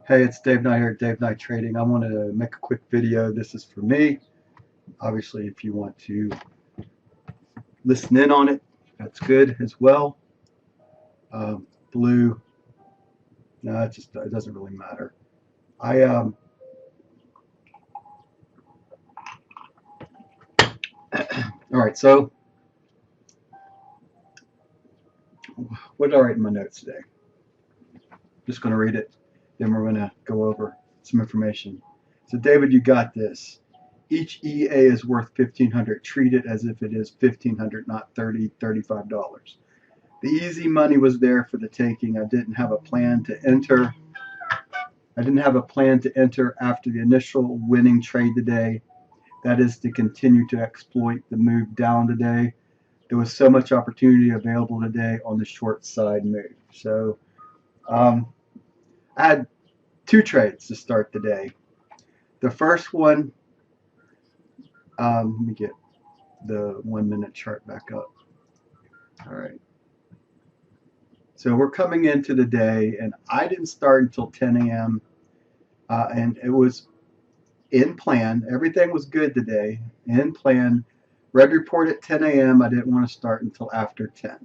Hey, it's Dave Knight here at Dave Knight Trading. I wanted to make a quick video. This is for me. Obviously, if you want to listen in on it, that's good as well. Blue, no, it doesn't really matter. I All right. So, what did I write in my notes today? Just going to read it. Then we're going to go over some information. So, David, you got this. Each EA is worth $1,500. Treat it as if it is $1,500, not $35. The easy money was there for the taking. I didn't have a plan to enter. I didn't have a plan to enter after the initial winning trade today. That is to continue to exploit the move down today. There was so much opportunity available today on the short side move. So I had two trades to start the day. The first one, let me get the 1 minute chart back up. All right. So we're coming into the day, and I didn't start until 10 a.m. And it was in plan. Everything was good today. In plan. Red report at 10 a.m. I didn't want to start until after 10.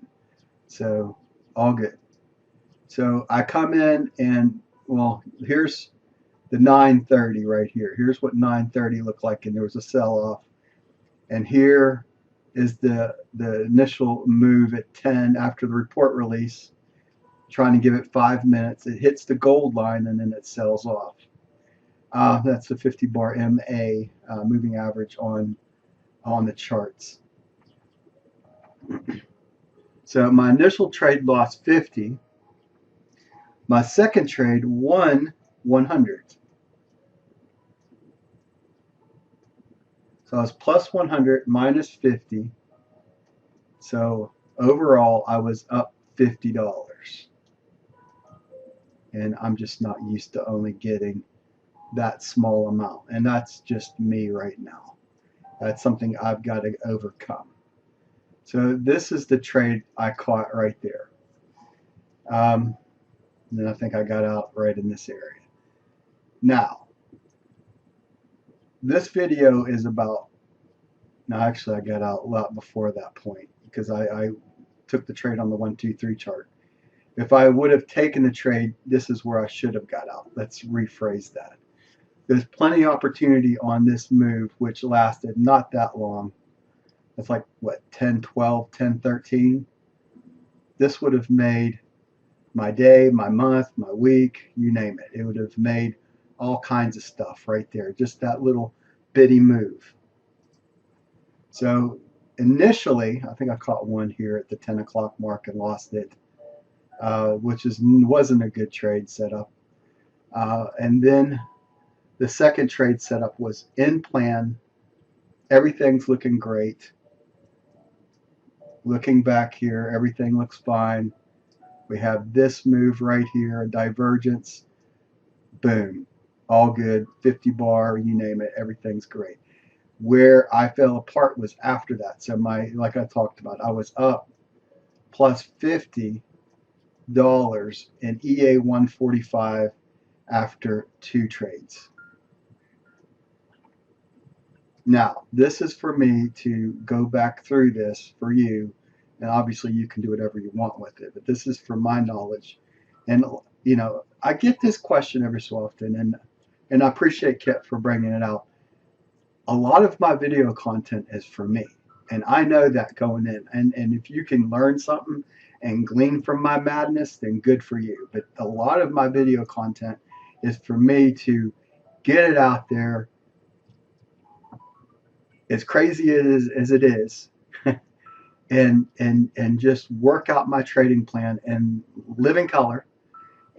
So all good. So I come in and, well, here's the 9:30 right here. Here's what 9:30 looked like, and there was a sell-off. And here is the initial move at 10 after the report release, trying to give it 5 minutes. It hits the gold line, and then it sells off. That's the 50 bar MA moving average on the charts. So my initial trade lost 50. My second trade won 100. So I was plus 100 minus 50. So overall, I was up $50. And I'm just not used to only getting that small amount. And that's just me right now. That's something I've got to overcome. So this is the trade I caught right there. And then I think I got out right in this area. Now, this video is about, now actually I got out a lot before that point because I took the trade on the 1, 2, 3 chart. If I would have taken the trade, this is where I should have got out. Let's rephrase that. There's plenty of opportunity on this move, which lasted not that long. It's like, what, 10, 12, 10, 13? This would have made my day, my month, my week, you name it. It would have made all kinds of stuff right there. Just that little bitty move. So initially, I think I caught one here at the 10 o'clock mark and lost it, which wasn't a good trade setup. And then the second trade setup was in plan. Everything's looking great. Looking back here, everything looks fine. We have this move right here, a divergence. Boom. All good. 50 bar, you name it. Everything's great. Where I fell apart was after that. So like I talked about, I was up plus $50 in EA 145 after 2 trades. Now, this is for me to go back through this for you, and obviously you can do whatever you want with it, but this is for my knowledge. And, you know, I get this question every so often, and I appreciate Kit for bringing it out. A lot of my video content is for me, and I know that going in. And if you can learn something and glean from my madness, then good for you. But a lot of my video content is for me to get it out there, as crazy as it is, and just work out my trading plan and live in color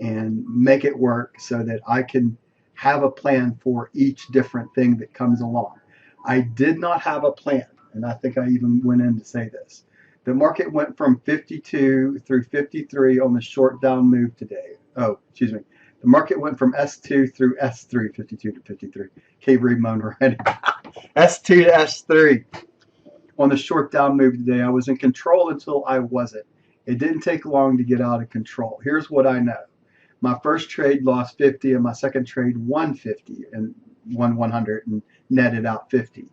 and make it work so that I can have a plan for each different thing that comes along. I did not have a plan, and I think I even went in to say this. The market went from 52 through 53 on the short down move today. Oh, excuse me. The market went from S2 through S3, 52 to 53. Can't read my own writing. S2 to S3 on the short down move today. I was in control until I wasn't. It didn't take long to get out of control. Here's what I know. My first trade lost 50 and my second trade won 50 and won 100 and netted out 50.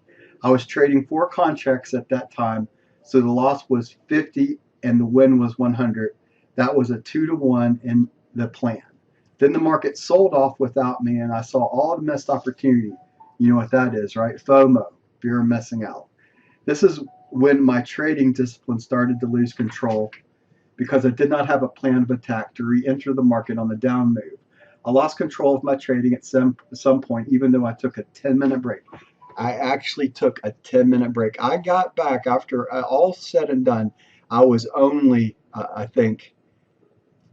I was trading 4 contracts at that time, so the loss was 50 and the win was 100. That was a 2-to-1 in the plan. Then the market sold off without me and I saw all the missed opportunity. You know what that is, right? FOMO, fear of missing out. This is when my trading discipline started to lose control because I did not have a plan of attack to re-enter the market on the down move. I lost control of my trading at some point, even though I took a 10-minute break. I actually took a 10-minute break. I got back after all said and done. I was only, I think,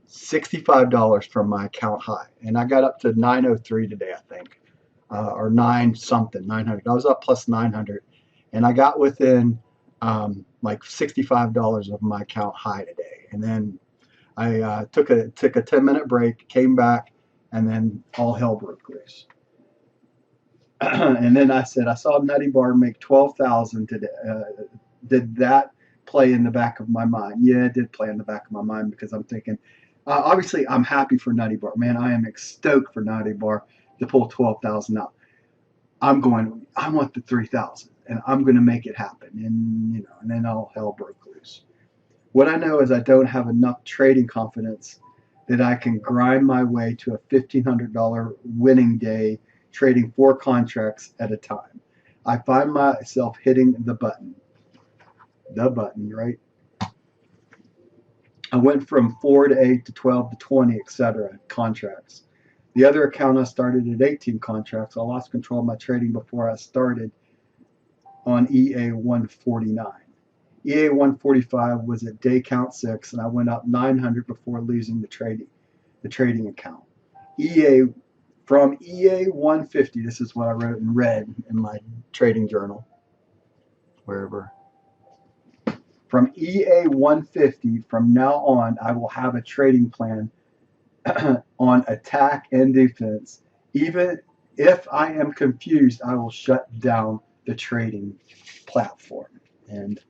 $65 from my account high, and I got up to 903 today, I think, or 900. I was up plus 900, and I got within like $65 of my account high today. And then I took a 10-minute break, came back, and then all hell broke loose. And then I said I saw Nutty Bar make 12,000 today. Did that play in the back of my mind? Yeah, it did play in the back of my mind because I'm thinking, obviously, I'm happy for Nutty Bar. Man, I am stoked for Nutty Bar to pull 12,000 out. I'm going, I want the 3,000, and I'm going to make it happen. And then all hell broke loose. What I know is I don't have enough trading confidence that I can grind my way to a $1,500 winning day trading 4 contracts at a time. I find myself hitting the button, right? I went from 4 to 8 to 12 to 20, etc. contracts. The other account I started at 18 contracts. I lost control of my trading before I started on EA 149. EA 145 was at day count 6, and I went up 900 before losing the trading account. From EA 150, this is what I wrote in red in my trading journal, wherever. From EA 150, from now on, I will have a trading plan on attack and defense. Even if I am confused, I will shut down the trading platform. And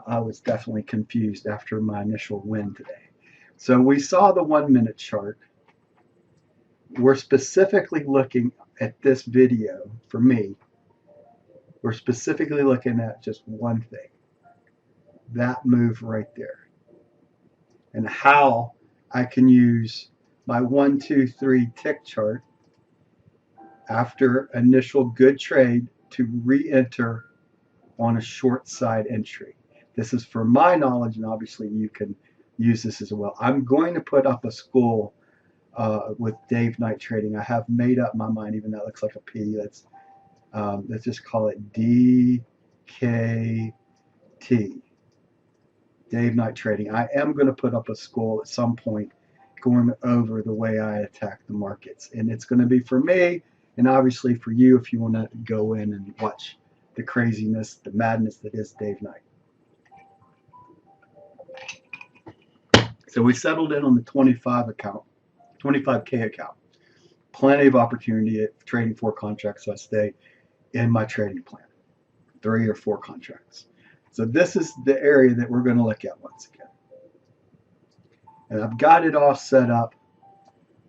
I was definitely confused after my initial win today. So we saw the 1-minute chart. We're specifically looking at this video, for me, we're specifically looking at just one thing. That move right there. And how I can use my 1, 2, 3 tick chart after initial good trade to re-enter on a short side entry. This is for my knowledge, and obviously you can use this as well. I'm going to put up a school with Dave Knight Trading. I have made up my mind, even though that looks like a P. Let's just call it DKT. Dave Knight Trading. I am going to put up a school at some point going over the way I attack the markets. And it's going to be for me and obviously for you if you want to go in and watch the craziness, the madness that is Dave Knight. So we settled in on the 25K account. Plenty of opportunity at trading 4 contracts, so I stay in my trading plan. 3 or 4 contracts. So this is the area that we're going to look at once again. And I've got it all set up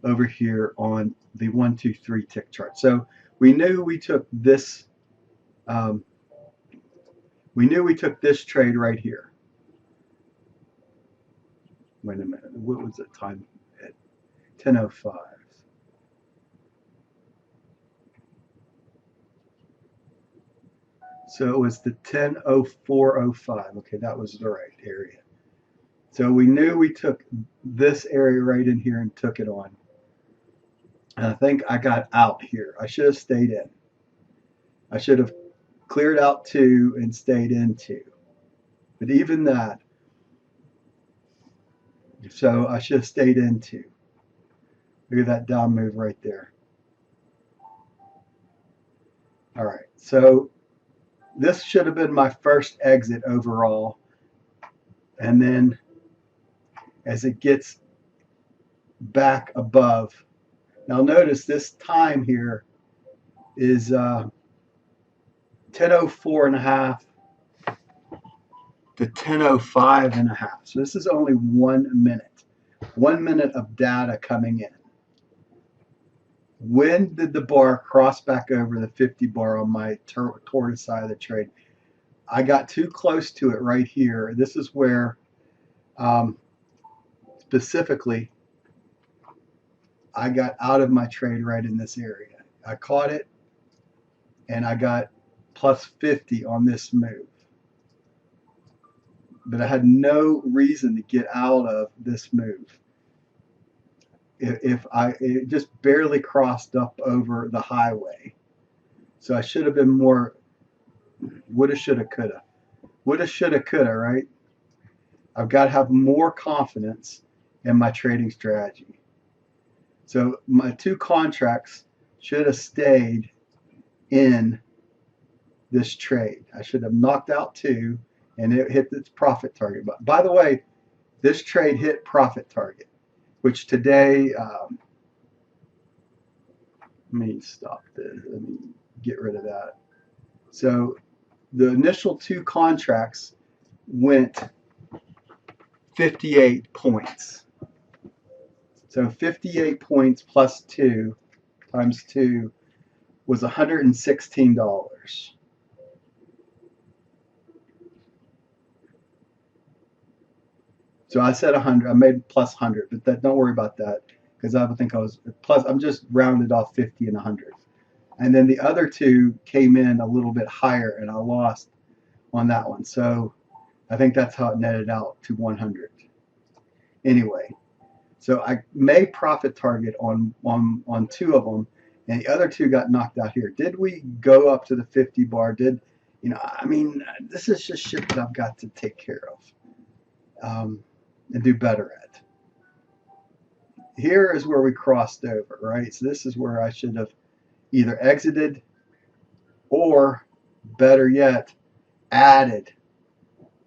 over here on the 1, 2, 3 tick chart. So we knew we took this trade right here. Wait a minute. What was the time at 10:05? So it was the 10:04:05. Okay, that was the right area. So we knew we took this area right in here and took it on. And I think I got out here. I should have stayed in. I should have cleared out 2 and stayed in 2. But even that, so I should have stayed in 2. Look at that down move right there. All right, so this should have been my first exit overall. And then as it gets back above, now notice this time here is 10:04.5 to 10:05.5. So this is only 1 minute. 1 minute of data coming in. When did the bar cross back over the 50 bar on my toward side of the trade? I got too close to it right here. This is where specifically I got out of my trade right in this area. I caught it and I got plus 50 on this move. But I had no reason to get out of this move. It just barely crossed up over the highway. So I should have been more woulda, shoulda, coulda. Woulda, shoulda, coulda, right? I've got to have more confidence in my trading strategy. So my two contracts should have stayed in this trade. I should have knocked out two and it hit its profit target. But by the way, this trade hit profit target, which today, let me stop this. Let me get rid of that. So the initial two contracts went 58 points. So 58 points plus 2 times 2 was $116. So I said 100. I made plus 100, but don't worry about that because I would think I was plus. I'm just rounded off 50 and 100. And then the other two came in a little bit higher, and I lost on that one. So I think that's how it netted out to 100. Anyway, so I made profit target on two of them, and the other two got knocked out here. Did we go up to the 50 bar? I mean, this is just shit that I've got to take care of and do better at. Here is where we crossed over, right? So this is where I should have either exited or, better yet, added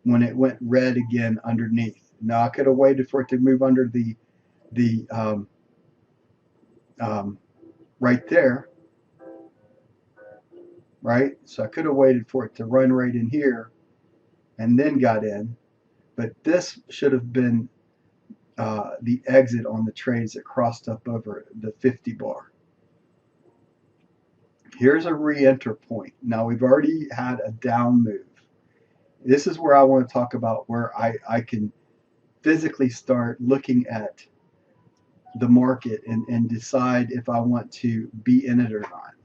when it went red again underneath. Now I could have waited for it to move under the right there, right? So I could have waited for it to run right in here and then got in. But this should have been the exit on the trades that crossed up over the 50 bar. Here's a re-enter point. Now we've already had a down move. This is where I want to talk about where I can physically start looking at the market and decide if I want to be in it or not.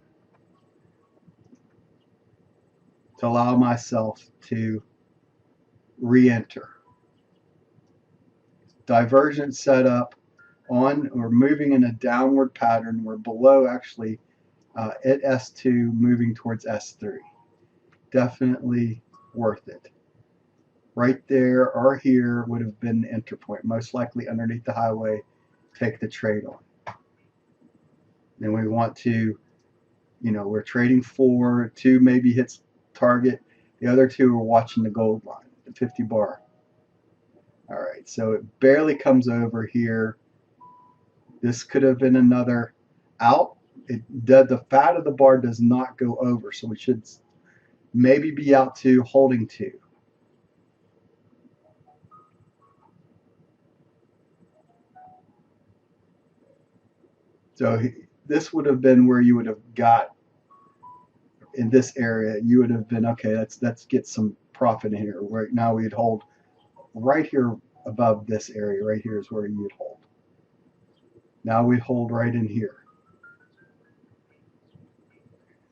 To allow myself to re-enter. Divergence setup on or moving in a downward pattern. We're below actually at S2 moving towards S3. Definitely worth it. Right there or here would have been the enter point. Most likely underneath the highway, take the trade on. Then we want to, we're trading 4, 2 maybe hits target. The other 2 are watching the gold line, the 50 bar. All right, so it barely comes over here. This could have been another out. The fat of the bar does not go over, so we should maybe be out to holding 2. So this would have been where you would have got in this area. You would have been, okay, let's get some profit in here. Right now we'd hold right here above this area. Right here is where you would hold. Now we'd hold right in here.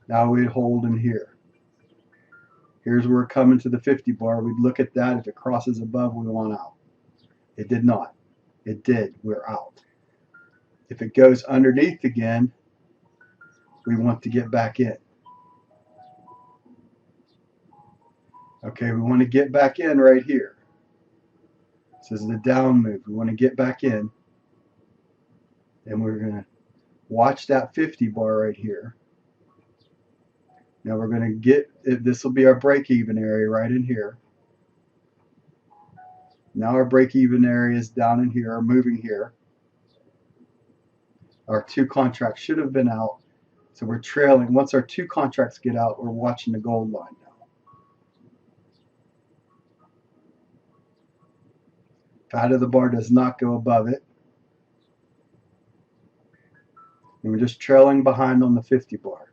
Now we'd hold in here. Here's where we're coming to the 50 bar. We'd look at that. If it crosses above, we want out. It did not. It did. We're out. If it goes underneath again, we want to get back in. Okay, we want to get back in right here. This is the down move. We want to get back in. And we're going to watch that 50 bar right here. Now we're going to get, this will be our break-even area right in here. Now our break-even area is down in here, or moving here. Our 2 contracts should have been out. So we're trailing. Once our 2 contracts get out, we're watching the gold line now. Fat of the bar does not go above it. And we're just trailing behind on the 50 bar.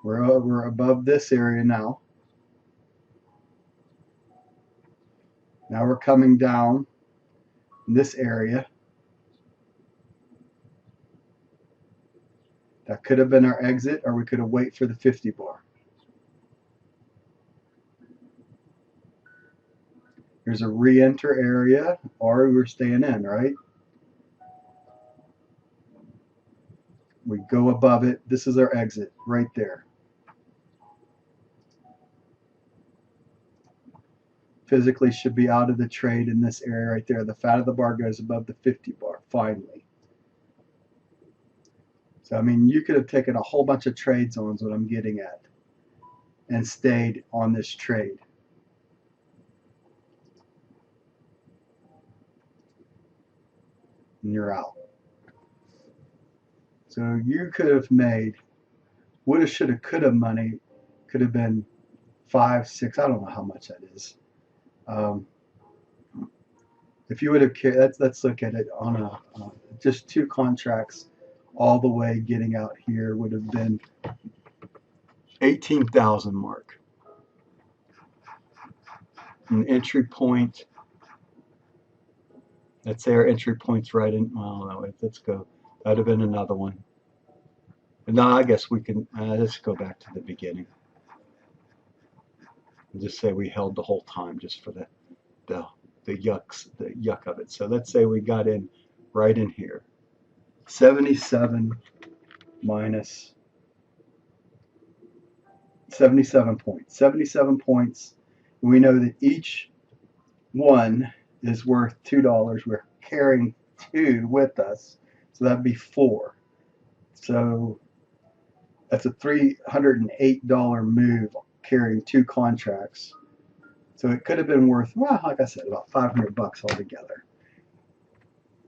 We're above this area now. Now we're coming down in this area. That could have been our exit, or we could have waited for the 50 bar. Here's a re-enter area, or we're staying in, right? We go above it. This is our exit right there. Physically should be out of the trade in this area right there. The fat of the bar goes above the 50 bar, finally. So, I mean, you could have taken a whole bunch of trades on is what I'm getting at, and stayed on this trade. And you're out. So you could have made woulda, shoulda, coulda money. Could have been 5, 6. I don't know how much that is. If you would have carried, let's look at it on a just 2 contracts all the way getting out here would have been 18,000 mark. An entry point. Let's say our entry point's right in. Well, no, let's go. That'd have been another one. No, I guess we can. Let's go back to the beginning and just say we held the whole time just for the yuck of it. So let's say we got in right in here. 77 minus 77 points. 77 points. We know that each one is worth $2. We're carrying 2 with us, so that'd be 4. So that's a $308 move carrying 2 contracts. So it could have been worth, well, like I said, about $500 altogether.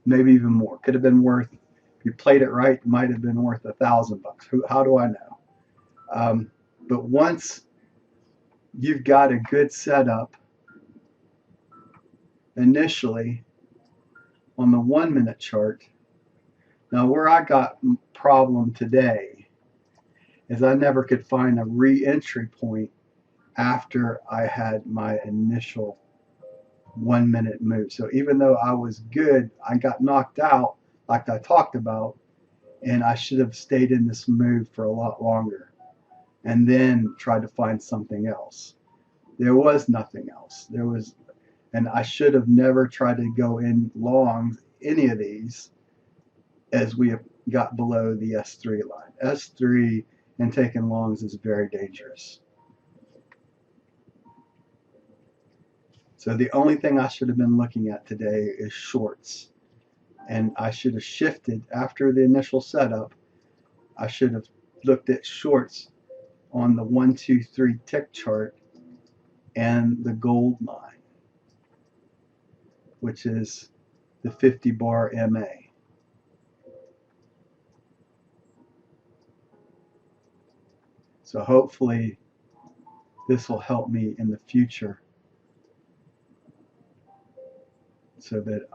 Maybe even more. Could have been worth, if you played it right, it might have been worth $1,000. How do I know? But once you've got a good setup initially on the 1 minute chart, now where I got problem today is I never could find a re-entry point after I had my initial 1 minute move. So even though I was good, I got knocked out like I talked about, and I should have stayed in this move for a lot longer and then tried to find something else. There was nothing else. And I should have never tried to go in long any of these as we got below the S3 line. S3 and taking longs is very dangerous. So the only thing I should have been looking at today is shorts. And I should have shifted after the initial setup. I should have looked at shorts on the 1, 2, 3 tick chart and the gold line, which is the 50 bar MA. So hopefully this will help me in the future so that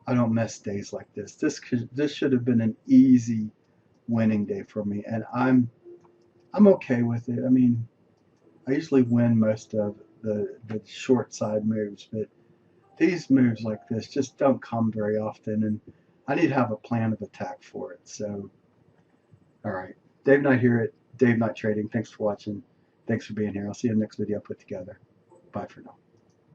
I don't miss days like this. This should have been an easy winning day for me, and I'm okay with it. I mean, I usually win most of the short side moves, but these moves like this just don't come very often, and I need to have a plan of attack for it. So, all right, Dave Knight here at Dave Knight Trading. Thanks for watching. Thanks for being here. I'll see you in the next video I put together. Bye for now.